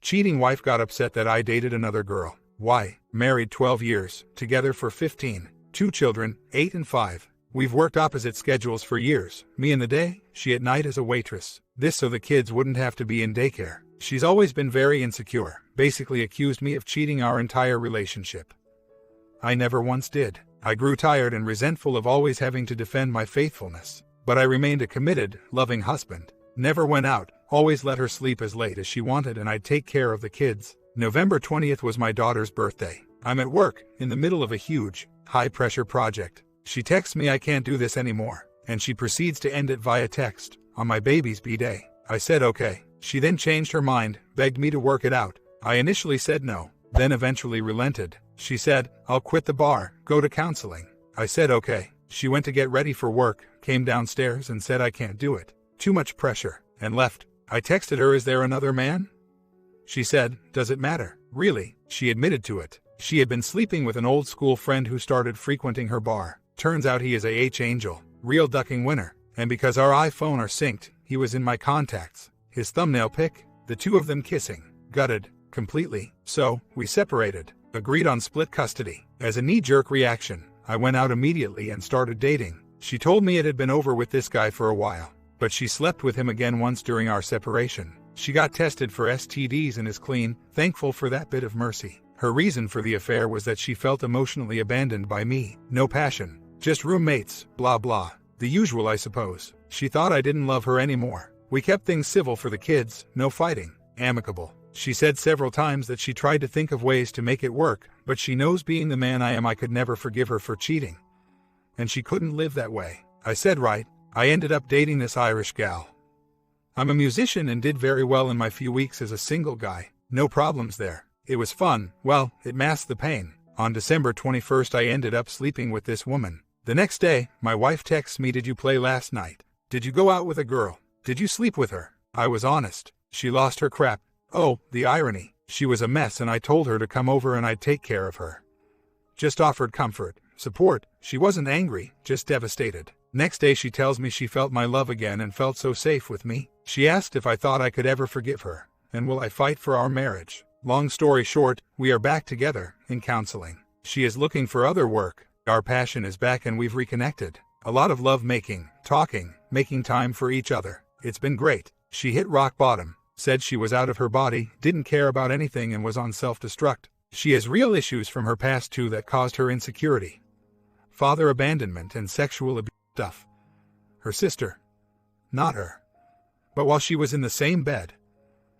Cheating wife got upset that I dated another girl. Why? Married 12 years, together for 15. 2 children, 8 and 5. We've worked opposite schedules for years. Me in the day, she at night as a waitress. This so the kids wouldn't have to be in daycare. She's always been very insecure, basically accused me of cheating our entire relationship. I never once did. I grew tired and resentful of always having to defend my faithfulness. But I remained a committed, loving husband. Never went out, always let her sleep as late as she wanted and I'd take care of the kids. November 20th was my daughter's birthday. I'm at work, in the middle of a huge, high-pressure project. She texts me I can't do this anymore, and she proceeds to end it via text, on my baby's B-day. I said okay. She then changed her mind, begged me to work it out. I initially said no, then eventually relented. She said, I'll quit the bar, go to counseling. I said okay. She went to get ready for work, came downstairs and said I can't do it. Too much pressure, and left. I texted her, is there another man? She said, does it matter? Really? She admitted to it. She had been sleeping with an old school friend who started frequenting her bar. Turns out he is a H-Angel, real ducking winner. And because our iPhone are synced, he was in my contacts. His thumbnail pic, the two of them kissing. Gutted. Completely. So, we separated. Agreed on split custody. As a knee-jerk reaction, I went out immediately and started dating. She told me it had been over with this guy for a while, but she slept with him again once during our separation. She got tested for STDs and is clean, thankful for that bit of mercy. Her reason for the affair was that she felt emotionally abandoned by me. No passion. Just roommates, blah blah. The usual, I suppose. She thought I didn't love her anymore. We kept things civil for the kids, no fighting, amicable. She said several times that she tried to think of ways to make it work, but she knows being the man I am I could never forgive her for cheating. And she couldn't live that way. I said right. I ended up dating this Irish gal. I'm a musician and did very well in my few weeks as a single guy. No problems there. It was fun. Well, it masked the pain. On December 21st I ended up sleeping with this woman. The next day, my wife texts me, did you play last night? Did you go out with a girl? Did you sleep with her? I was honest. She lost her crap. Oh, the irony. She was a mess and I told her to come over and I'd take care of her. Just offered comfort, support. She wasn't angry, just devastated. Next day she tells me she felt my love again and felt so safe with me. She asked if I thought I could ever forgive her, and will I fight for our marriage. Long story short, we are back together, in counseling. She is looking for other work. Our passion is back and we've reconnected. A lot of love making, talking, making time for each other. It's been great. She hit rock bottom, said she was out of her body, didn't care about anything and was on self-destruct. She has real issues from her past too that caused her insecurity. Father abandonment and sexual abuse stuff. Her sister. Not her. But while she was in the same bed,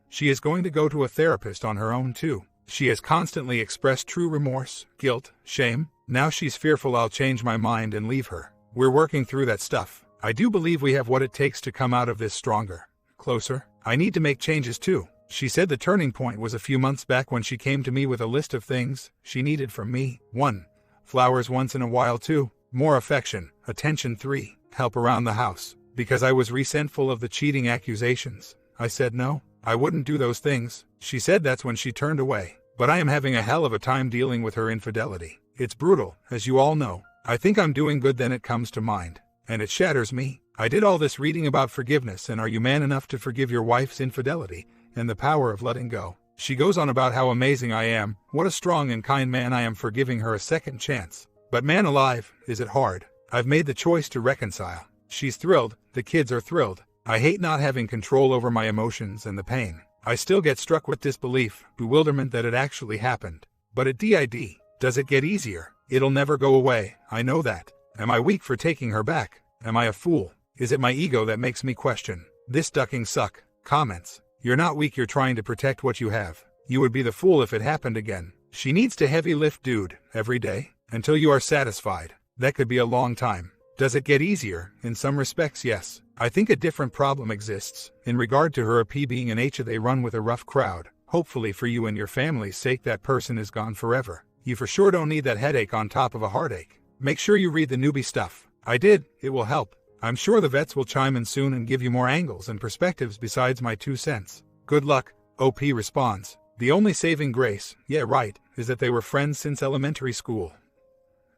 she is going to go to a therapist on her own too. She has constantly expressed true remorse, guilt, shame. Now she's fearful I'll change my mind and leave her. We're working through that stuff. I do believe we have what it takes to come out of this stronger, closer. I need to make changes too. She said the turning point was a few months back when she came to me with a list of things she needed from me. 1. Flowers once in a while. 2. More affection, attention. 3. Help around the house. Because I was resentful of the cheating accusations, I said no, I wouldn't do those things. She said that's when she turned away. But I am having a hell of a time dealing with her infidelity. It's brutal, as you all know. I think I'm doing good, then it comes to mind. And it shatters me. I did all this reading about forgiveness and are you man enough to forgive your wife's infidelity and the power of letting go. She goes on about how amazing I am, what a strong and kind man I am for giving her a second chance. But man alive, is it hard. I've made the choice to reconcile. She's thrilled, the kids are thrilled. I hate not having control over my emotions and the pain. I still get struck with disbelief, bewilderment that it actually happened. But it did. Does it get easier? It'll never go away, I know that. Am I weak for taking her back? Am I a fool? Is it my ego that makes me question? This ducking suck. Comments. You're not weak, you're trying to protect what you have. You would be the fool if it happened again. She needs to heavy lift, dude, every day, until you are satisfied. That could be a long time. Does it get easier? In some respects, yes. I think a different problem exists. In regard to her AP being an H, they run with a rough crowd. Hopefully for you and your family's sake that person is gone forever. You for sure don't need that headache on top of a heartache. Make sure you read the newbie stuff. I did, it will help. I'm sure the vets will chime in soon and give you more angles and perspectives besides my 2 cents. Good luck. OP responds. The only saving grace, yeah right, is that they were friends since elementary school.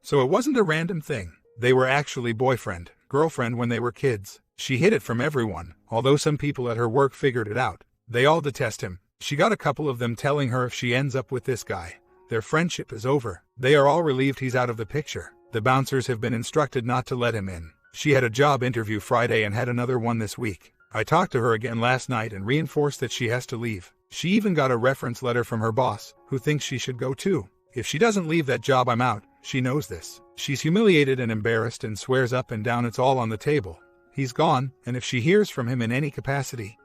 So it wasn't a random thing. They were actually boyfriend, girlfriend when they were kids. She hid it from everyone, although some people at her work figured it out. They all detest him. She got a couple of them telling her if she ends up with this guy, their friendship is over. They are all relieved he's out of the picture. The bouncers have been instructed not to let him in. She had a job interview Friday and had another one this week. I talked to her again last night and reinforced that she has to leave. She even got a reference letter from her boss, who thinks she should go too. If she doesn't leave that job, I'm out. She knows this. She's humiliated and embarrassed and swears up and down it's all on the table. He's gone, and if she hears from him in any capacity,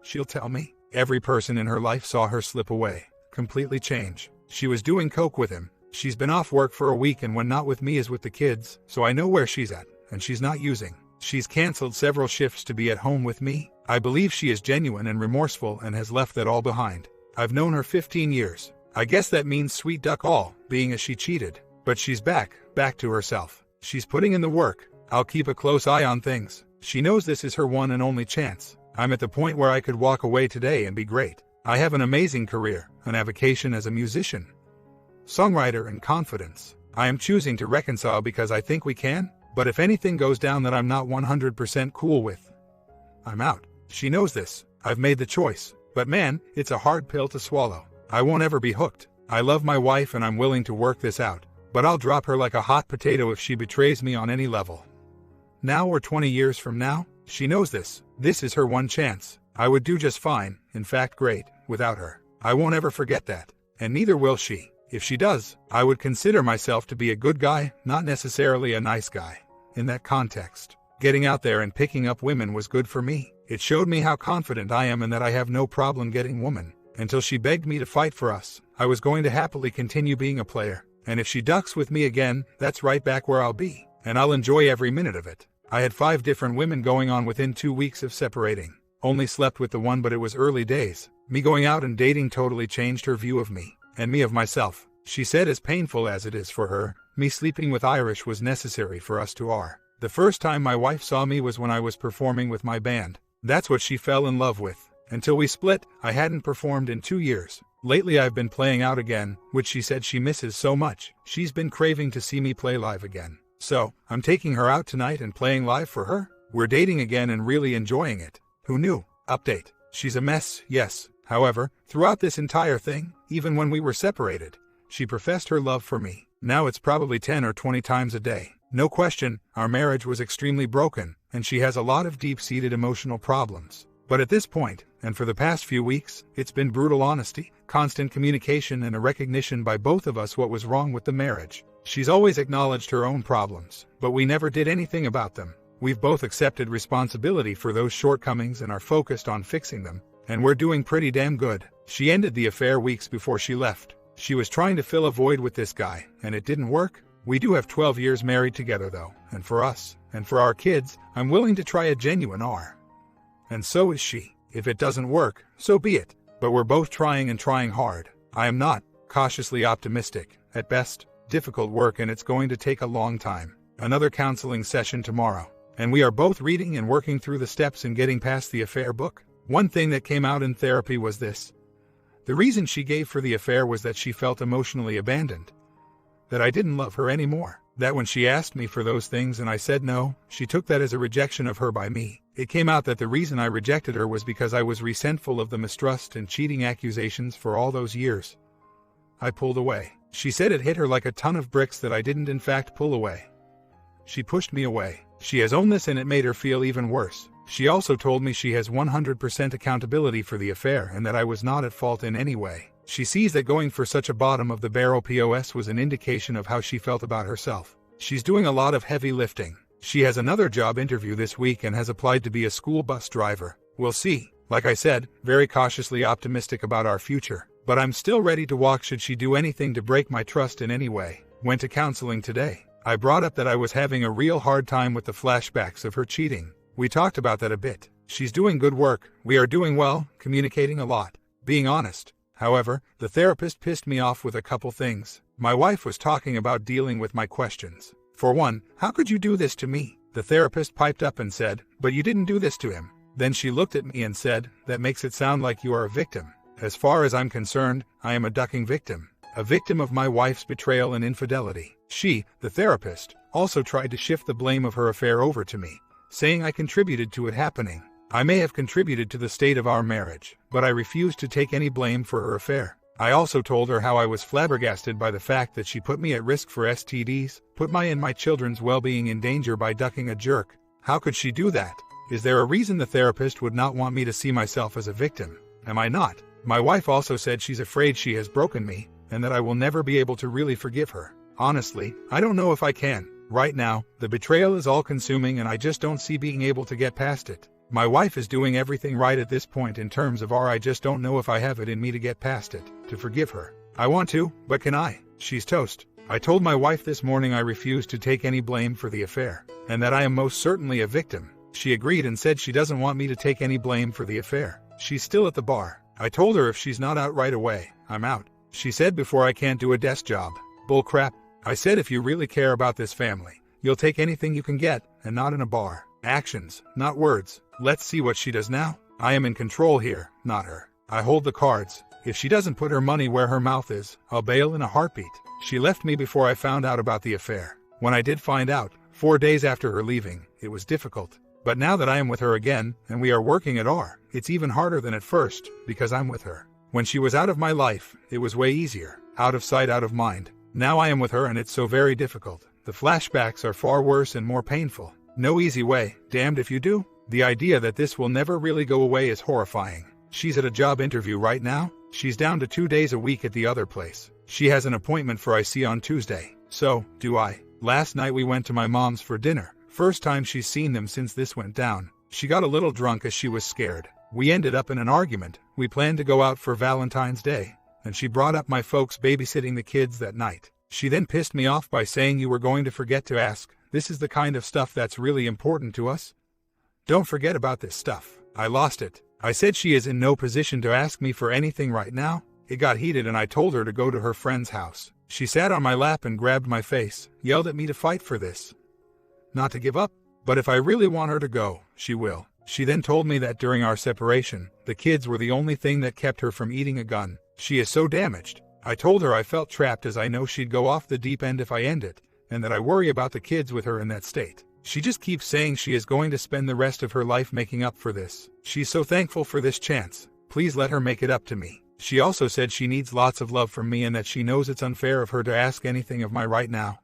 she'll tell me. Every person in her life saw her slip away, completely change. She was doing coke with him. She's been off work for a week and when not with me is with the kids, so I know where she's at, and she's not using. She's canceled several shifts to be at home with me. I believe she is genuine and remorseful and has left that all behind. I've known her 15 years. I guess that means sweet duck all, being as she cheated. But she's back to herself. She's putting in the work. I'll keep a close eye on things. She knows this is her one and only chance. I'm at the point where I could walk away today and be great. I have an amazing career, an avocation as a musician, songwriter, and confidence. I am choosing to reconcile because I think we can, but if anything goes down that I'm not 100% cool with, I'm out. She knows this. I've made the choice. But man, it's a hard pill to swallow. I won't ever be hooked. I love my wife and I'm willing to work this out. But I'll drop her like a hot potato if she betrays me on any level. Now or 20 years from now, she knows this. This is her one chance. I would do just fine, in fact great, without her. I won't ever forget that. And neither will she. If she does, I would consider myself to be a good guy, not necessarily a nice guy. In that context, getting out there and picking up women was good for me. It showed me how confident I am and that I have no problem getting women. Until she begged me to fight for us, I was going to happily continue being a player. And if she ducks with me again, that's right back where I'll be. And I'll enjoy every minute of it. I had 5 different women going on within 2 weeks of separating. Only slept with the one, but it was early days. Me going out and dating totally changed her view of me, and me of myself. She said as painful as it is for her, me sleeping with Irish was necessary for us to are. The first time my wife saw me was when I was performing with my band. That's what she fell in love with. Until we split, I hadn't performed in 2 years. Lately I've been playing out again, which she said she misses so much. She's been craving to see me play live again. So, I'm taking her out tonight and playing live for her. We're dating again and really enjoying it. Who knew? Update. She's a mess, yes. However, throughout this entire thing, even when we were separated, she professed her love for me. Now it's probably 10 or 20 times a day. No question, our marriage was extremely broken, and she has a lot of deep-seated emotional problems. But at this point, and for the past few weeks, it's been brutal honesty, constant communication, and a recognition by both of us what was wrong with the marriage. She's always acknowledged her own problems, but we never did anything about them. We've both accepted responsibility for those shortcomings and are focused on fixing them, and we're doing pretty damn good. She ended the affair weeks before she left. She was trying to fill a void with this guy, and it didn't work. We do have 12 years married together though, and for us, and for our kids, I'm willing to try a genuine R. And so is she. If it doesn't work, so be it. But we're both trying and trying hard. I am not, cautiously optimistic. At best, difficult work, and it's going to take a long time. Another counseling session tomorrow. And we are both reading and working through the steps in getting past the affair book. One thing that came out in therapy was this. The reason she gave for the affair was that she felt emotionally abandoned. That I didn't love her anymore. That when she asked me for those things and I said no, she took that as a rejection of her by me. It came out that the reason I rejected her was because I was resentful of the mistrust and cheating accusations for all those years. I pulled away. She said it hit her like a ton of bricks that I didn't in fact pull away. She pushed me away. She has owned this and it made her feel even worse. She also told me she has 100% accountability for the affair and that I was not at fault in any way. She sees that going for such a bottom-of-the-barrel POS was an indication of how she felt about herself. She's doing a lot of heavy lifting. She has another job interview this week and has applied to be a school bus driver. We'll see. Like I said, very cautiously optimistic about our future. But I'm still ready to walk should she do anything to break my trust in any way. Went to counseling today. I brought up that I was having a real hard time with the flashbacks of her cheating. We talked about that a bit. She's doing good work. We are doing well, communicating a lot, being honest. However, the therapist pissed me off with a couple things. My wife was talking about dealing with my questions. For one, how could you do this to me? The therapist piped up and said, but you didn't do this to him. Then she looked at me and said, that makes it sound like you are a victim. As far as I'm concerned, I am a ducking victim. A victim of my wife's betrayal and infidelity. She, the therapist, also tried to shift the blame of her affair over to me, saying I contributed to it happening. I may have contributed to the state of our marriage, but I refused to take any blame for her affair. I also told her how I was flabbergasted by the fact that she put me at risk for STDs, put my and my children's well-being in danger by ducking a jerk. How could she do that? Is there a reason the therapist would not want me to see myself as a victim? Am I not? My wife also said she's afraid she has broken me, and that I will never be able to really forgive her. Honestly, I don't know if I can. Right now, the betrayal is all-consuming and I just don't see being able to get past it. My wife is doing everything right at this point in terms of I just don't know if I have it in me to get past it, to forgive her. I want to, but can I? She's toast. I told my wife this morning I refuse to take any blame for the affair, and that I am most certainly a victim. She agreed and said she doesn't want me to take any blame for the affair. She's still at the bar. I told her if she's not out right away, I'm out. She said before I can't do a desk job. Bull crap. I said if you really care about this family, you'll take anything you can get, and not in a bar. Actions, not words. Let's see what she does now. I am in control here, not her. I hold the cards. If she doesn't put her money where her mouth is, I'll bail in a heartbeat. She left me before I found out about the affair. When I did find out, 4 days after her leaving, it was difficult. But now that I am with her again, and we are working at it's even harder than at first, because I'm with her. When she was out of my life, it was way easier. Out of sight, out of mind. Now I am with her and it's so very difficult. The flashbacks are far worse and more painful. No easy way, damned if you do. The idea that this will never really go away is horrifying. She's at a job interview right now. She's down to 2 days a week at the other place. She has an appointment for IC on Tuesday. So, do I. Last night we went to my mom's for dinner. First time she's seen them since this went down. She got a little drunk as she was scared. We ended up in an argument. We planned to go out for Valentine's Day, and she brought up my folks babysitting the kids that night. She then pissed me off by saying you were going to forget to ask. This is the kind of stuff that's really important to us. Don't forget about this stuff. I lost it. I said she is in no position to ask me for anything right now. It got heated and I told her to go to her friend's house. She sat on my lap and grabbed my face, yelled at me to fight for this. Not to give up, but if I really want her to go, she will. She then told me that during our separation, the kids were the only thing that kept her from eating a gun. She is so damaged. I told her I felt trapped as I know she'd go off the deep end if I end it, and that I worry about the kids with her in that state. She just keeps saying she is going to spend the rest of her life making up for this. She's so thankful for this chance. Please let her make it up to me. She also said she needs lots of love from me and that she knows it's unfair of her to ask anything of my right now.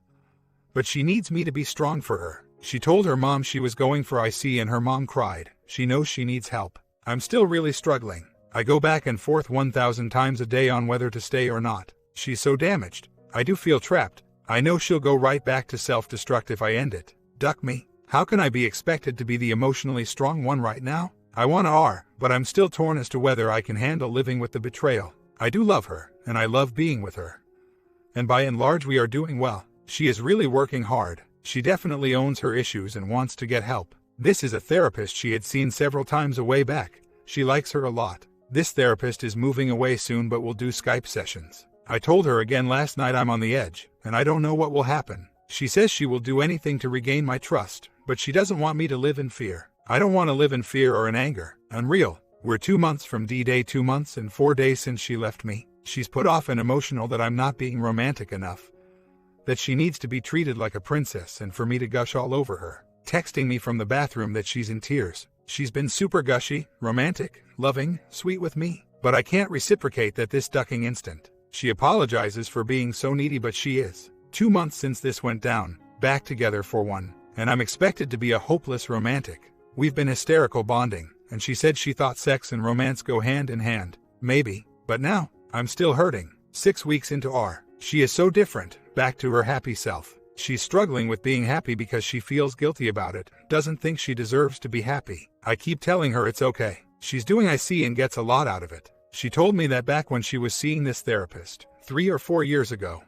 But she needs me to be strong for her. She told her mom she was going for IC and her mom cried. She knows she needs help. I'm still really struggling. I go back and forth 1,000 times a day on whether to stay or not. She's so damaged. I do feel trapped. I know she'll go right back to self-destruct if I end it. Duck me. How can I be expected to be the emotionally strong one right now? I want but I'm still torn as to whether I can handle living with the betrayal. I do love her, and I love being with her. And by and large we are doing well. She is really working hard. She definitely owns her issues and wants to get help. This is a therapist she had seen several times a way back. She likes her a lot. This therapist is moving away soon but will do Skype sessions. I told her again last night I'm on the edge, and I don't know what will happen. She says she will do anything to regain my trust, but she doesn't want me to live in fear. I don't want to live in fear or in anger. Unreal. We're 2 months from D-Day, 2 months and 4 days since she left me. She's put off and emotional that I'm not being romantic enough. That she needs to be treated like a princess and for me to gush all over her. Texting me from the bathroom that she's in tears. She's been super gushy, romantic, loving, sweet with me. But I can't reciprocate that this ducking instant. She apologizes for being so needy but she is. 2 months since this went down, back together for one. And I'm expected to be a hopeless romantic. We've been hysterical bonding, and she said she thought sex and romance go hand in hand. Maybe, but now, I'm still hurting. 6 weeks into she is so different, back to her happy self. She's struggling with being happy because she feels guilty about it, doesn't think she deserves to be happy. I keep telling her it's okay. She's doing IC and gets a lot out of it. She told me that back when she was seeing this therapist, 3 or 4 years ago.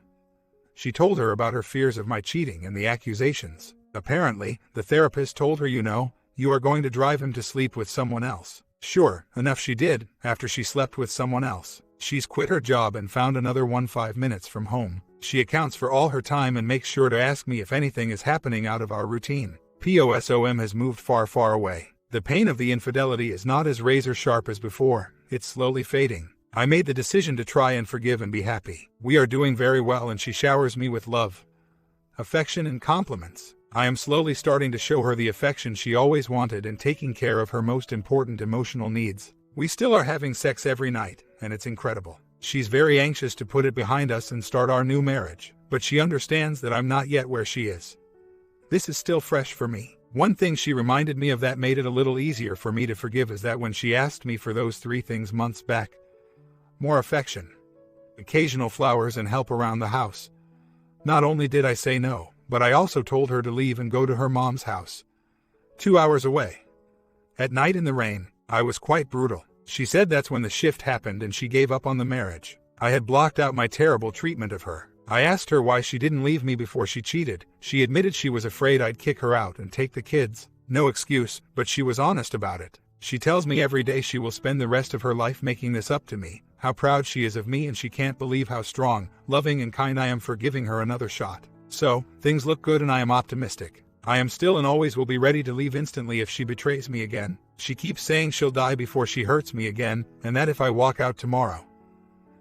She told her about her fears of my cheating and the accusations. Apparently, the therapist told her you are going to drive him to sleep with someone else. Sure, enough she did, after she slept with someone else. She's quit her job and found another one 5 minutes from home. She accounts for all her time and makes sure to ask me if anything is happening out of our routine. POSOM has moved far, far away. The pain of the infidelity is not as razor sharp as before, it's slowly fading. I made the decision to try and forgive and be happy. We are doing very well and she showers me with love, affection and compliments. I am slowly starting to show her the affection she always wanted and taking care of her most important emotional needs. We still are having sex every night, and it's incredible. She's very anxious to put it behind us and start our new marriage, but she understands that I'm not yet where she is. This is still fresh for me. One thing she reminded me of that made it a little easier for me to forgive is that when she asked me for those 3 things months back, more affection, occasional flowers, and help around the house, not only did I say no, but I also told her to leave and go to her mom's house, 2 hours away. At night in the rain, I was quite brutal. She said that's when the shift happened and she gave up on the marriage. I had blocked out my terrible treatment of her. I asked her why she didn't leave me before she cheated. She admitted she was afraid I'd kick her out and take the kids. No excuse, but she was honest about it. She tells me every day she will spend the rest of her life making this up to me, how proud she is of me, and she can't believe how strong, loving, and kind I am for giving her another shot. So, things look good and I am optimistic. I am still and always will be ready to leave instantly if she betrays me again. She keeps saying she'll die before she hurts me again, and that if I walk out tomorrow,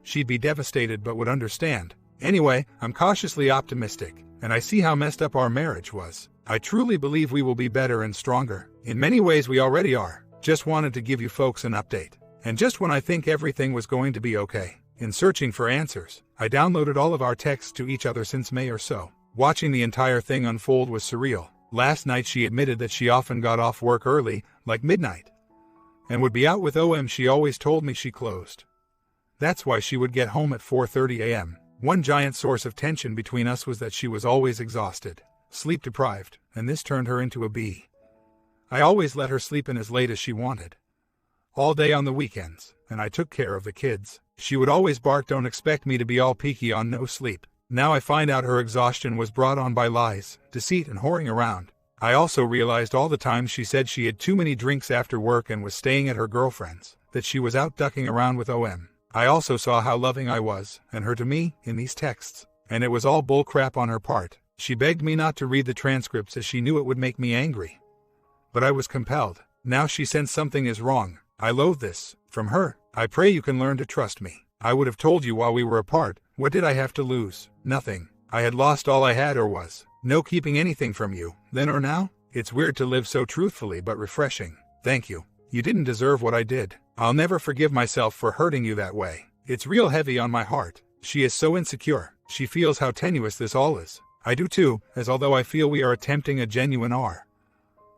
she'd be devastated but would understand. Anyway, I'm cautiously optimistic, and I see how messed up our marriage was. I truly believe we will be better and stronger. In many ways we already are. Just wanted to give you folks an update. And just when I think everything was going to be okay, in searching for answers, I downloaded all of our texts to each other since May or so. Watching the entire thing unfold was surreal. Last night she admitted that she often got off work early, like midnight, and would be out with OM. She always told me she closed. That's why she would get home at 4:30 a.m. One giant source of tension between us was that she was always exhausted, sleep deprived, and this turned her into a bee. I always let her sleep in as late as she wanted, all day on the weekends, and I took care of the kids. She would always bark, "Don't expect me to be all peaky on no sleep." Now I find out her exhaustion was brought on by lies, deceit, and whoring around. I also realized all the times she said she had too many drinks after work and was staying at her girlfriend's, that she was out ducking around with OM. I also saw how loving I was, and her to me, in these texts, and it was all bullcrap on her part. She begged me not to read the transcripts as she knew it would make me angry, but I was compelled. Now she sensed something is wrong. I loathe this. From her, I pray you can learn to trust me. I would have told you while we were apart. What did I have to lose? Nothing. I had lost all I had, or was. No keeping anything from you, then or now. It's weird to live so truthfully but refreshing. Thank you. You didn't deserve what I did. I'll never forgive myself for hurting you that way. It's real heavy on my heart. She is so insecure. She feels how tenuous this all is. I do too, as although I feel we are attempting a genuine R,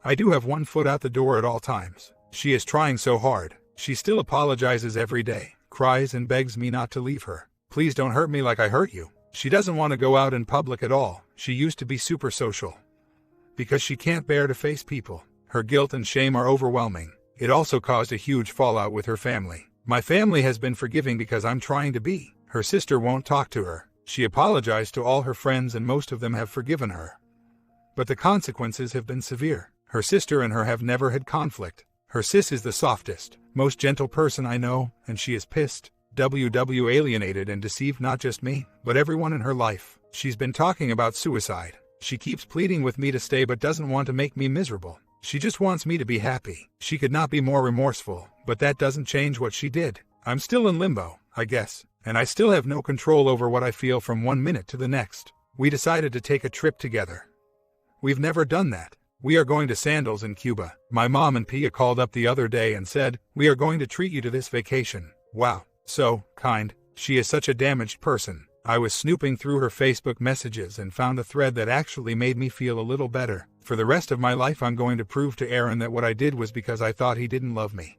I do have one foot out the door at all times. She is trying so hard. She still apologizes every day, cries and begs me not to leave her. Please don't hurt me like I hurt you. She doesn't want to go out in public at all. She used to be super social, because she can't bear to face people. Her guilt and shame are overwhelming. It also caused a huge fallout with her family. My family has been forgiving because I'm trying to be. Her sister won't talk to her. She apologized to all her friends and most of them have forgiven her, but the consequences have been severe. Her sister and her have never had conflict. Her sis is the softest, most gentle person I know, and she is pissed. Alienated and deceived not just me, but everyone in her life. She's been talking about suicide. She keeps pleading with me to stay but doesn't want to make me miserable. She just wants me to be happy. She could not be more remorseful, but that doesn't change what she did. I'm still in limbo, I guess, and I still have no control over what I feel from one minute to the next. We decided to take a trip together. We've never done that. We are going to Sandals in Cuba. My mom and Pia called up the other day and said, "We are going to treat you to this vacation." Wow. So kind. She is such a damaged person. I was snooping through her Facebook messages and found a thread that actually made me feel a little better. For the rest of my life I'm going to prove to Aaron that what I did was because I thought he didn't love me.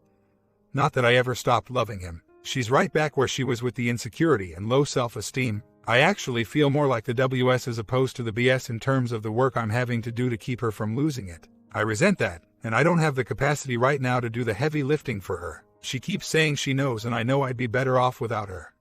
Not that I ever stopped loving him. She's right back where she was with the insecurity and low self-esteem. I actually feel more like the WS as opposed to the BS in terms of the work I'm having to do to keep her from losing it. I resent that, and I don't have the capacity right now to do the heavy lifting for her. She keeps saying she knows, and I know I'd be better off without her.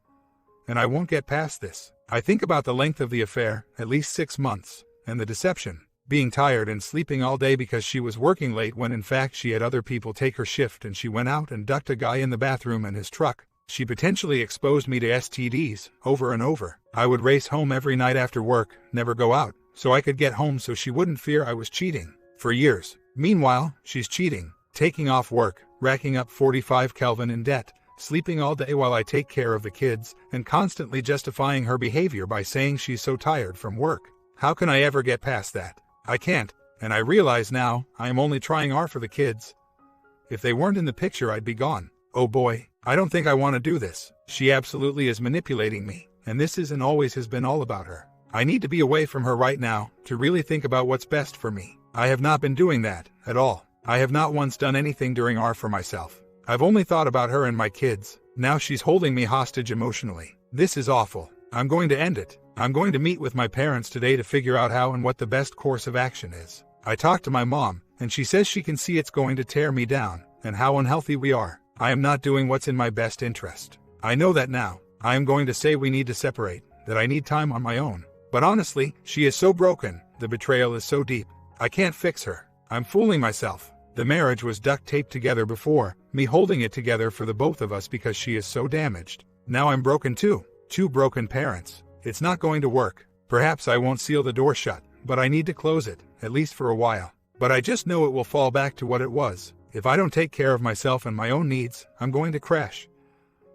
And I won't get past this. I think about the length of the affair, at least 6 months, and the deception. Being tired and sleeping all day because she was working late when in fact she had other people take her shift and she went out and ducked a guy in the bathroom in his truck. She potentially exposed me to STDs, over and over. I would race home every night after work, never go out, so I could get home so she wouldn't fear I was cheating. For years. Meanwhile, she's cheating, taking off work, racking up 45 Kelvin in debt, sleeping all day while I take care of the kids, and constantly justifying her behavior by saying she's so tired from work. How can I ever get past that? I can't, and I realize now I am only trying hard for the kids. If they weren't in the picture, I'd be gone. Oh boy, I don't think I want to do this. She absolutely is manipulating me, and this is and always has been all about her. I need to be away from her right now to really think about what's best for me. I have not been doing that at all. I have not once done anything during R for myself. I've only thought about her and my kids. Now she's holding me hostage emotionally. This is awful. I'm going to end it. I'm going to meet with my parents today to figure out how and what the best course of action is. I talked to my mom, and she says she can see it's going to tear me down, and how unhealthy we are. I am not doing what's in my best interest. I know that now. I am going to say we need to separate, that I need time on my own. But honestly, she is so broken, the betrayal is so deep. I can't fix her. I'm fooling myself. The marriage was duct taped together before, me holding it together for the both of us because she is so damaged. Now I'm broken too. Two broken parents. It's not going to work. Perhaps I won't seal the door shut, but I need to close it, at least for a while. But I just know it will fall back to what it was. If I don't take care of myself and my own needs, I'm going to crash.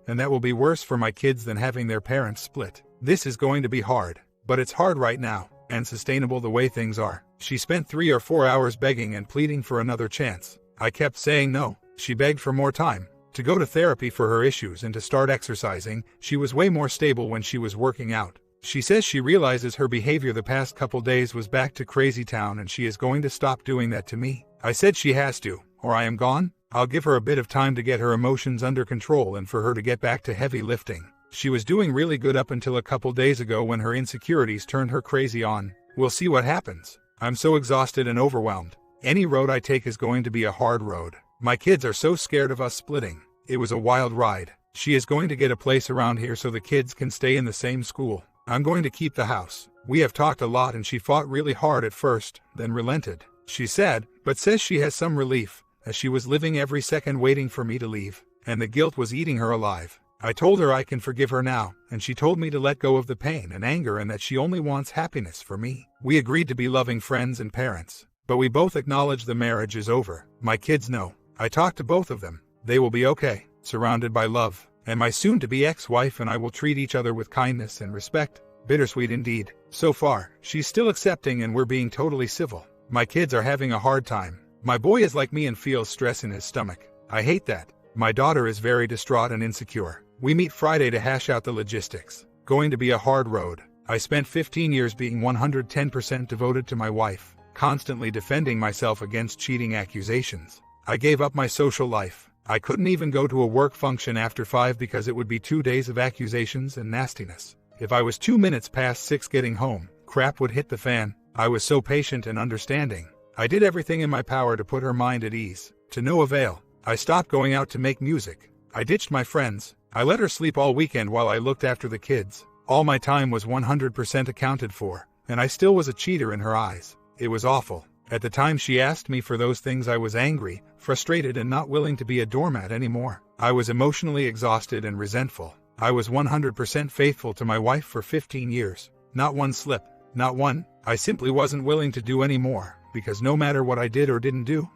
And that will be worse for my kids than having their parents split. This is going to be hard, but it's hard right now, and sustainable the way things are. She spent 3 or 4 hours begging and pleading for another chance. I kept saying no. She begged for more time, to go to therapy for her issues and to start exercising. She was way more stable when she was working out. She says she realizes her behavior the past couple days was back to crazy town and she is going to stop doing that to me. I said she has to, or I am gone. I'll give her a bit of time to get her emotions under control and for her to get back to heavy lifting. She was doing really good up until a couple days ago when her insecurities turned her crazy on. We'll see what happens. I'm so exhausted and overwhelmed. Any road I take is going to be a hard road. My kids are so scared of us splitting. It was a wild ride. She is going to get a place around here so the kids can stay in the same school. I'm going to keep the house. We have talked a lot and she fought really hard at first, then relented. She said, but says she has some relief, as she was living every second waiting for me to leave, and the guilt was eating her alive. I told her I can forgive her now, and she told me to let go of the pain and anger and that she only wants happiness for me. We agreed to be loving friends and parents, but we both acknowledge the marriage is over. My kids know. I talked to both of them. They will be okay, surrounded by love, and my soon-to-be ex-wife and I will treat each other with kindness and respect. Bittersweet indeed. So far, she's still accepting and we're being totally civil. My kids are having a hard time. My boy is like me and feels stress in his stomach. I hate that. My daughter is very distraught and insecure. We meet Friday to hash out the logistics. Going to be a hard road. I spent 15 years being 110% devoted to my wife, constantly defending myself against cheating accusations. I gave up my social life. I couldn't even go to a work function after 5 because it would be 2 days of accusations and nastiness. If I was 2 minutes past 6 getting home, crap would hit the fan. I was so patient and understanding. I did everything in my power to put her mind at ease. To no avail. I stopped going out to make music. I ditched my friends. I let her sleep all weekend while I looked after the kids. All my time was 100% accounted for, and I still was a cheater in her eyes. It was awful. At the time she asked me for those things I was angry, frustrated and not willing to be a doormat anymore. I was emotionally exhausted and resentful. I was 100% faithful to my wife for 15 years. Not one slip. Not one. I simply wasn't willing to do any more, because no matter what I did or didn't do,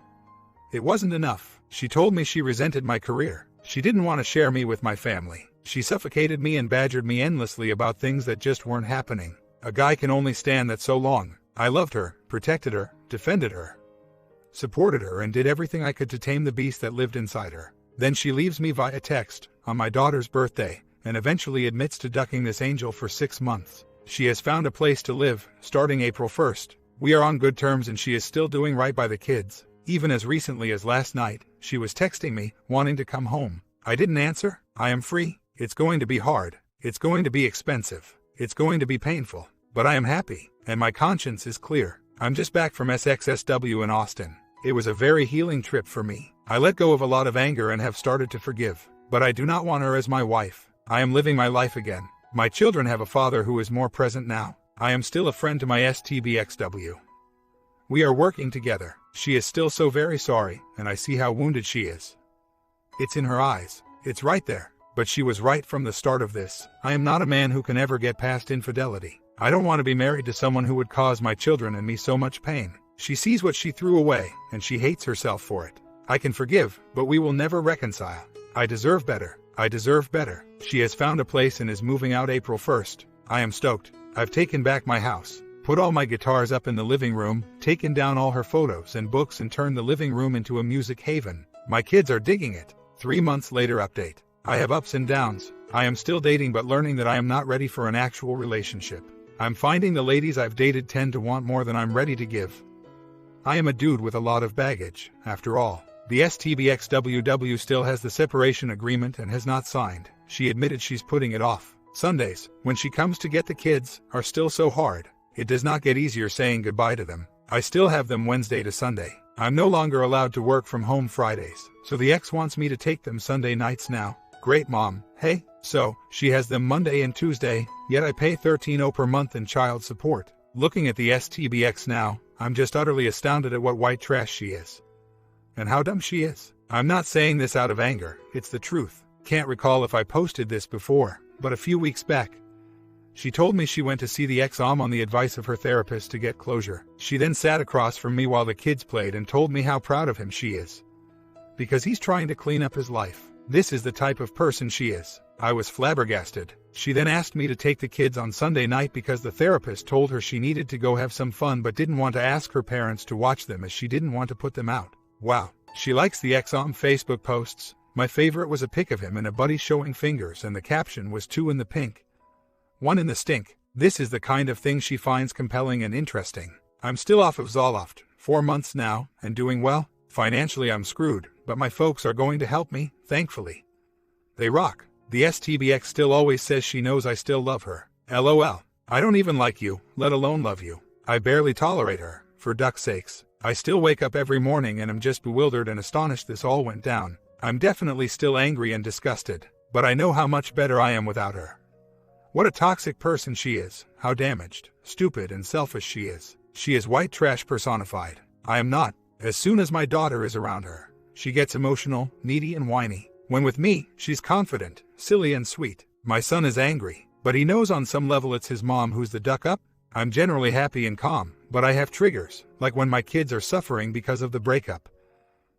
it wasn't enough. She told me she resented my career. She didn't want to share me with my family. She suffocated me and badgered me endlessly about things that just weren't happening. A guy can only stand that so long. I loved her, protected her, defended her, supported her and did everything I could to tame the beast that lived inside her. Then she leaves me via text, on my daughter's birthday, and eventually admits to ducking this angel for 6 months. She has found a place to live, starting April 1st. We are on good terms and she is still doing right by the kids. Even as recently as last night, she was texting me, wanting to come home. I didn't answer. I am free. It's going to be hard. It's going to be expensive. It's going to be painful. But I am happy, and my conscience is clear. I'm just back from SXSW in Austin. It was a very healing trip for me. I let go of a lot of anger and have started to forgive. But I do not want her as my wife. I am living my life again. My children have a father who is more present now. I am still a friend to my STBXW. We are working together. She is still so very sorry, and I see how wounded she is. It's in her eyes. It's right there. But she was right from the start of this. I am not a man who can ever get past infidelity. I don't want to be married to someone who would cause my children and me so much pain. She sees what she threw away, and she hates herself for it. I can forgive, but we will never reconcile. I deserve better. I deserve better. She has found a place and is moving out April 1st. I am stoked. I've taken back my house. Put all my guitars up in the living room, taken down all her photos and books and turned the living room into a music haven. My kids are digging it. 3 months later update. I have ups and downs. I am still dating but learning that I am not ready for an actual relationship. I'm finding the ladies I've dated tend to want more than I'm ready to give. I am a dude with a lot of baggage, after all. The STBXWW still has the separation agreement and has not signed. She admitted she's putting it off. Sundays, when she comes to get the kids, are still so hard. It does not get easier saying goodbye to them. I still have them Wednesday to Sunday. I'm no longer allowed to work from home Fridays, so the ex wants me to take them Sunday nights now. Great mom, hey? So, she has them Monday and Tuesday, yet I pay $13 per month in child support. Looking at the STBX now, I'm just utterly astounded at what white trash she is. And how dumb she is. I'm not saying this out of anger, it's the truth. Can't recall if I posted this before, but a few weeks back, she told me she went to see the ex-om on the advice of her therapist to get closure. She then sat across from me while the kids played and told me how proud of him she is. Because he's trying to clean up his life. This is the type of person she is. I was flabbergasted. She then asked me to take the kids on Sunday night because the therapist told her she needed to go have some fun but didn't want to ask her parents to watch them as she didn't want to put them out. Wow. She likes the ex-om Facebook posts. My favorite was a pic of him and a buddy showing fingers and the caption was 2 in the pink. 1 in the stink. This is the kind of thing she finds compelling and interesting. I'm still off of Zoloft, 4 months now, and doing well. Financially I'm screwed, but my folks are going to help me, thankfully. They rock. The STBX still always says she knows I still love her. LOL. I don't even like you, let alone love you. I barely tolerate her, for duck's sakes. I still wake up every morning and am just bewildered and astonished this all went down. I'm definitely still angry and disgusted, but I know how much better I am without her. What a toxic person she is, how damaged, stupid and selfish she is. She is white trash personified. I am not. As soon as my daughter is around her, she gets emotional, needy and whiny. When with me, she's confident, silly and sweet. My son is angry, but he knows on some level it's his mom who's the duck up. I'm generally happy and calm, but I have triggers, like when my kids are suffering because of the breakup.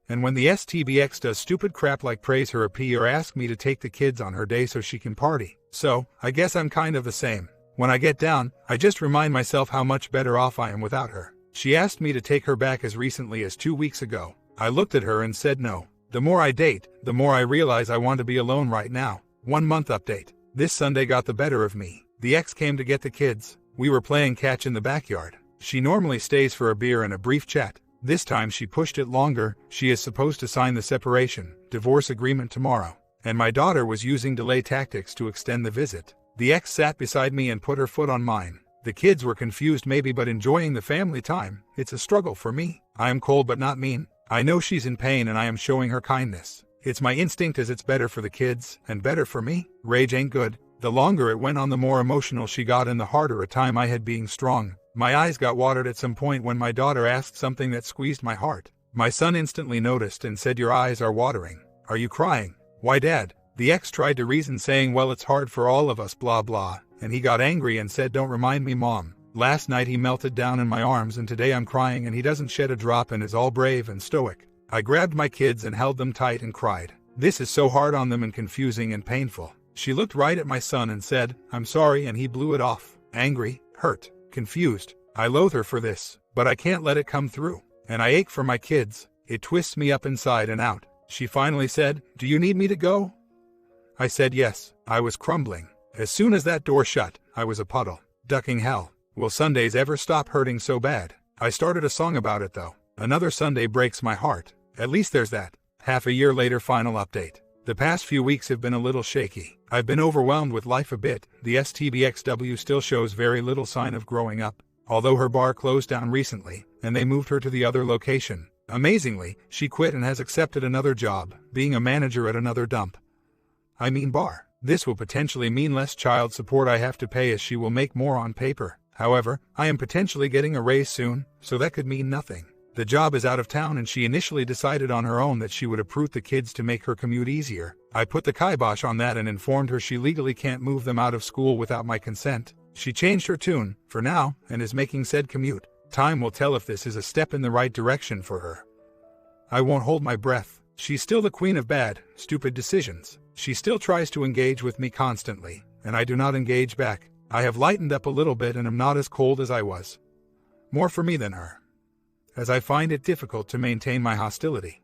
And when the STBX does stupid crap like praise her AP or ask me to take the kids on her day so she can party. So, I guess I'm kind of the same. When I get down, I just remind myself how much better off I am without her. She asked me to take her back as recently as 2 weeks ago. I looked at her and said no. The more I date, the more I realize I want to be alone right now. 1 month update. This Sunday got the better of me. The ex came to get the kids. We were playing catch in the backyard. She normally stays for a beer and a brief chat. This time she pushed it longer. She is supposed to sign the separation, divorce agreement tomorrow. And my daughter was using delay tactics to extend the visit. The ex sat beside me and put her foot on mine. The kids were confused maybe but enjoying the family time. It's a struggle for me. I am cold but not mean. I know she's in pain and I am showing her kindness. It's my instinct as it's better for the kids, and better for me. Rage ain't good. The longer it went on the more emotional she got and the harder a time I had being strong. My eyes got watered at some point when my daughter asked something that squeezed my heart. My son instantly noticed and said, "Your eyes are watering. Are you crying?" "Why, Dad?" The ex tried to reason saying, "Well, it's hard for all of us, blah blah," and he got angry and said, "Don't remind me, Mom." Last night he melted down in my arms and today I'm crying and he doesn't shed a drop and is all brave and stoic. I grabbed my kids and held them tight and cried. This is so hard on them and confusing and painful. She looked right at my son and said, "I'm sorry," and he blew it off. Angry, hurt, confused. I loathe her for this, but I can't let it come through. And I ache for my kids. It twists me up inside and out. She finally said, "Do you need me to go?" I said yes. I was crumbling. As soon as that door shut, I was a puddle. Ducking hell. Will Sundays ever stop hurting so bad? I started a song about it though. Another Sunday breaks my heart. At least there's that. Half a year later, final update. The past few weeks have been a little shaky. I've been overwhelmed with life a bit. The STBXW still shows very little sign of growing up. Although her bar closed down recently, and they moved her to the other location. Amazingly, she quit and has accepted another job, being a manager at another dump. I mean bar. This will potentially mean less child support I have to pay as she will make more on paper. However, I am potentially getting a raise soon, so that could mean nothing. The job is out of town and she initially decided on her own that she would uproot the kids to make her commute easier. I put the kibosh on that and informed her she legally can't move them out of school without my consent. She changed her tune, for now, and is making said commute. Time will tell if this is a step in the right direction for her. I won't hold my breath. She's still the queen of bad, stupid decisions. She still tries to engage with me constantly, and I do not engage back. I have lightened up a little bit and am not as cold as I was. More for me than her, as I find it difficult to maintain my hostility.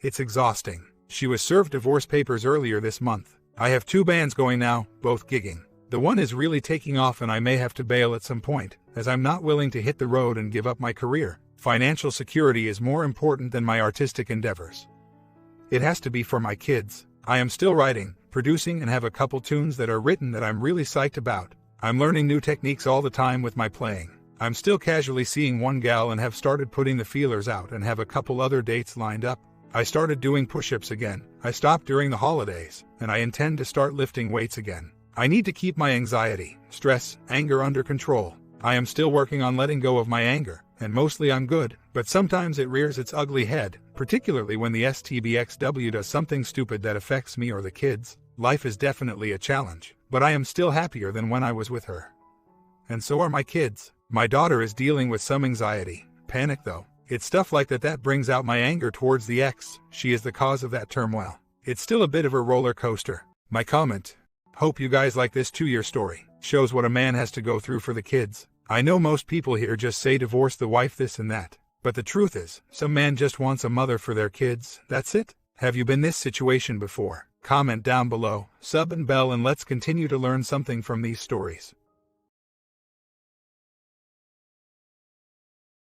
It's exhausting. She was served divorce papers earlier this month. I have 2 bands going now, both gigging. The one is really taking off and I may have to bail at some point, as I'm not willing to hit the road and give up my career. Financial security is more important than my artistic endeavors. It has to be for my kids. I am still writing, producing, and have a couple tunes that are written that I'm really psyched about. I'm learning new techniques all the time with my playing. I'm still casually seeing one gal and have started putting the feelers out and have a couple other dates lined up. I started doing push-ups again. I stopped during the holidays, and I intend to start lifting weights again. I need to keep my anxiety, stress, anger under control. I am still working on letting go of my anger, and mostly I'm good, but sometimes it rears its ugly head, particularly when the STBXW does something stupid that affects me or the kids. Life is definitely a challenge, but I am still happier than when I was with her. And so are my kids. My daughter is dealing with some anxiety, panic though. It's stuff like that brings out my anger towards the ex. She is the cause of that turmoil. It's still a bit of a roller coaster. My comment: hope you guys like this 2-year story. Shows what a man has to go through for the kids. I know most people here just say divorce the wife this and that. But the truth is, some man just wants a mother for their kids, that's it. Have you been this situation before? Comment down below, sub and bell, and let's continue to learn something from these stories.